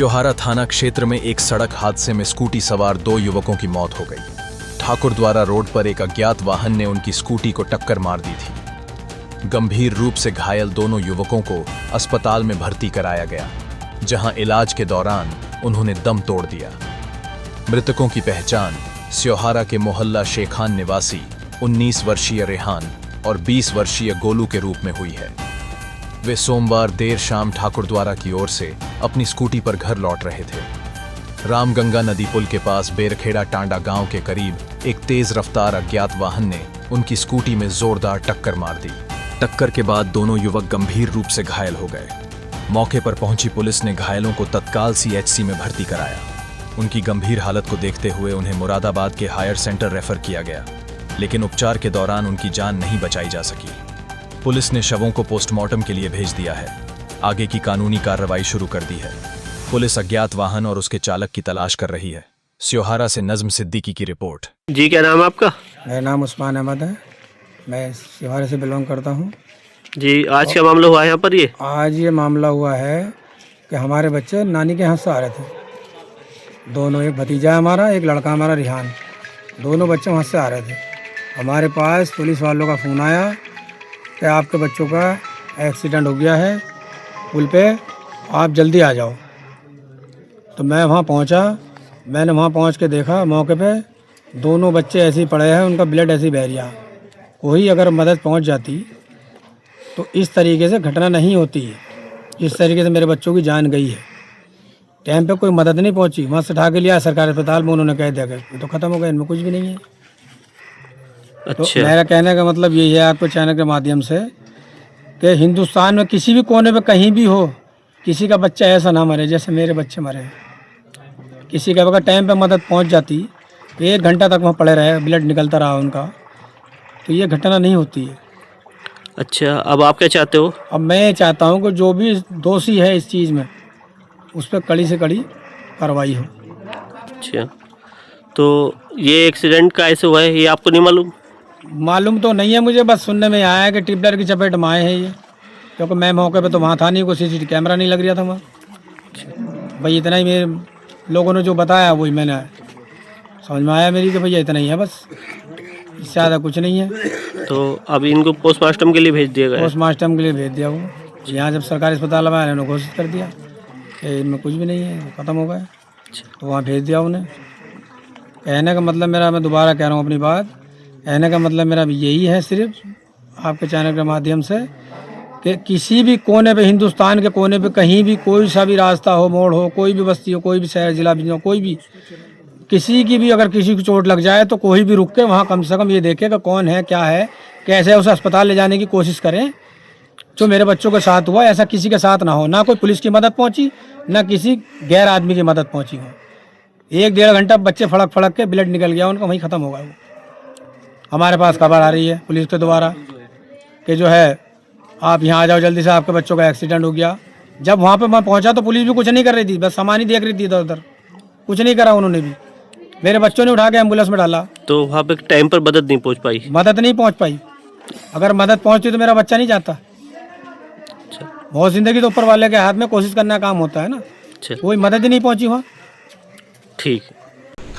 स्योहारा थाना क्षेत्र में एक सड़क हादसे में स्कूटी सवार 2 युवकों की मौत हो गई। ठाकुरद्वारा रोड पर एक अज्ञात वाहन ने उनकी स्कूटी को टक्कर मार दी थी। गंभीर रूप से घायल दोनों युवकों को अस्पताल में भर्ती कराया गया, जहां इलाज के दौरान उन्होंने दम तोड़ दिया। मृतकों की पहचान स्योहारा के मोहल्ला शेखान निवासी 19 वर्षीय रेहान और 20 वर्षीय गोलू के रूप में हुई है। वे सोमवार देर शाम ठाकुरद्वारा की ओर से अपनी स्कूटी पर घर लौट रहे थे। रामगंगा नदी पुल के पास बेरखेड़ा टांडा गांव के करीब एक तेज रफ्तार अज्ञात वाहन ने उनकी स्कूटी में जोरदार टक्कर मार दी। टक्कर के बाद दोनों युवक गंभीर रूप से घायल हो गए। मौके पर पहुंची पुलिस ने घायलों को तत्काल CHC में भर्ती कराया। उनकी गंभीर हालत को देखते हुए उन्हें मुरादाबाद के हायर सेंटर रेफर किया गया, लेकिन उपचार के दौरान उनकी जान नहीं बचाई जा सकी। पुलिस ने शवों को पोस्टमार्टम के लिए भेज दिया है। आगे की कानूनी कार्रवाई शुरू कर दी है। पुलिस अज्ञात वाहन और उसके चालक की तलाश कर रही है। स्योहारा से नज़्म सिद्दीकी की रिपोर्ट। जी, क्या नाम है आपका? मेरा नाम उस्मान अहमद है। मैं स्योहारा से बिलोंग करता हूँ। जी, आज क्या मामला हुआ है यहाँ पर? आज ये मामला हुआ है कि हमारे बच्चे नानी के यहाँ से आ रहे थे। दोनों, एक भतीजा है हमारा, एक लड़का हमारा रिहान। दोनों बच्चे वहाँ से आ रहे थे। हमारे पास पुलिस वालों का फ़ोन आया कि आपके बच्चों का एक्सीडेंट हो गया है पुल पे, आप जल्दी आ जाओ। तो मैं वहाँ पहुँचा। मैंने वहाँ पहुँच के देखा, मौके पे दोनों बच्चे ऐसे ही पड़े हैं, उनका ब्लड ऐसे ही बह रहा। कोई अगर मदद पहुँच जाती तो इस तरीके से घटना नहीं होती है। इस तरीके से मेरे बच्चों की जान गई है। टाइम पे कोई मदद नहीं पहुँची, वहाँ से उठा के लिया सरकारी अस्पताल में, उन्होंने कह दिया कि तो ख़त्म हो गया, इनमें कुछ भी नहीं है। अच्छा। तो मेरा कहने का मतलब यही है आपको चैनल के माध्यम से कि हिंदुस्तान में किसी भी कोने पे कहीं भी हो, किसी का बच्चा ऐसा ना मरे जैसे मेरे बच्चे मरे। किसी का अगर टाइम पे मदद पहुंच जाती, 1 घंटा तक वहाँ पड़े रहे, ब्लड निकलता रहा उनका, तो ये घटना नहीं होती है। अच्छा, अब आप क्या चाहते हो? अब मैं चाहता हूँ कि जो भी दोषी है इस चीज़ में, उस पर कड़ी से कड़ी कार्रवाई हो। अच्छा, तो ये एक्सीडेंट कैसे हुआ है ये आपको नहीं मालूम? मालूम तो नहीं है मुझे, बस सुनने में आया है कि ट्रिपलर की चपेट में आए हैं ये, क्योंकि मैं मौके पे तो वहाँ था नहीं, कोई CCTV कैमरा नहीं लग रहा था वहाँ। भाई इतना ही मेरे लोगों ने जो बताया वही मैंने समझ में आया मेरी कि भैया इतना ही है, बस इससे ज़्यादा कुछ नहीं है। तो अब इनको पोस्टमार्टम के लिए भेज दिया गया है? पोस्टमार्टम के लिए भेज दिया वो। यहाँ जब सरकारी अस्पताल में आए उन्होंने घोषित कर दिया कि इनमें कुछ भी नहीं है, ख़त्म हो गया। तो वहाँ भेज दिया उन्हें। कहने का मतलब मेरा, मैं दोबारा कह रहा हूँ अपनी बात, कहने का मतलब मेरा यही है सिर्फ आपके चैनल के माध्यम से कि किसी भी कोने पे, हिंदुस्तान के कोने पे कहीं भी कोई सा भी रास्ता हो, मोड़ हो, कोई भी बस्ती हो, कोई भी शहर, जिला भी हो, कोई भी, किसी की भी अगर किसी को चोट लग जाए तो कोई भी रुक के वहाँ कम से कम ये देखे कि कौन है, क्या है, कैसे उसे अस्पताल ले जाने की कोशिश करें। जो मेरे बच्चों के साथ हुआ ऐसा किसी के साथ ना हो, ना कोई पुलिस की मदद पहुँची, ना किसी गैर आदमी की मदद पहुँची हो। 1-1.5 घंटा बच्चे फड़क फड़क के ब्लड निकल गया उनका, वहीं ख़त्म हो गया वो। हमारे पास खबर आ रही है पुलिस के द्वारा कि जो है आप यहाँ आ जाओ जल्दी से, आपके बच्चों का एक्सीडेंट हो गया। जब वहाँ पे मैं पहुँचा तो पुलिस भी कुछ नहीं कर रही थी, बस सामान ही देख रही थी इधर उधर, कुछ नहीं करा उन्होंने भी। मेरे बच्चों ने उठा के एम्बुलेंस में डाला। तो वहाँ पे टाइम पर मदद नहीं पहुँच पाई? मदद नहीं पहुँच पाई। अगर मदद पहुँचती तो मेरा बच्चा नहीं जाता। बहुत जिंदगी तो ऊपर वाले के हाथ में, कोशिश करने का काम होता है ना। अच्छा, कोई मदद ही नहीं पहुँची वहाँ। ठीक।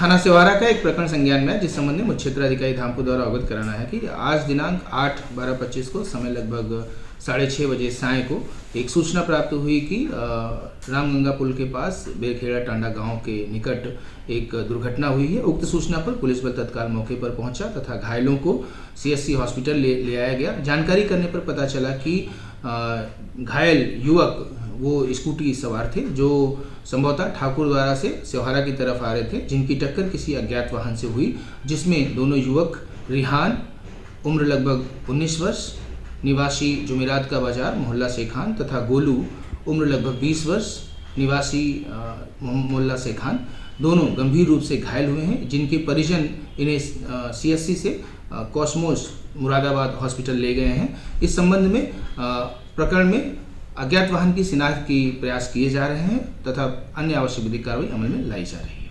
थाना स्योहारा का एक प्रकरण संज्ञान में है, जिस संबंध में मुख्य क्षेत्राधिकारी धामपुर द्वारा अवगत कराना है कि आज दिनांक 8/12/25 को समय लगभग 6:30 बजे साय को एक सूचना प्राप्त हुई कि रामगंगा पुल के पास बेरखेड़ा टांडा गांव के निकट एक दुर्घटना हुई है। उक्त सूचना पर पुलिस बल तत्काल मौके पर पहुंचा तथा घायलों को CHC हॉस्पिटल ले आया गया। जानकारी करने पर पता चला कि घायल युवक वो स्कूटी सवार थे जो संभवतः ठाकुरद्वारा से स्योहारा की तरफ आ रहे थे, जिनकी टक्कर किसी अज्ञात वाहन से हुई, जिसमें दोनों युवक रिहान उम्र लगभग 19 वर्ष निवासी जुमेरात का बाजार मोहल्ला शेखान तथा गोलू उम्र लगभग 20 वर्ष निवासी मोहल्ला शेखान दोनों गंभीर रूप से घायल हुए हैं, जिनके परिजन इन्हें CHC से कॉस्मोस मुरादाबाद हॉस्पिटल ले गए हैं। इस संबंध में प्रकरण में अज्ञात वाहन की शिनाख्त की प्रयास किए जा रहे हैं तथा अन्य आवश्यक विधिक कार्रवाई अमल में लाई जा रही है।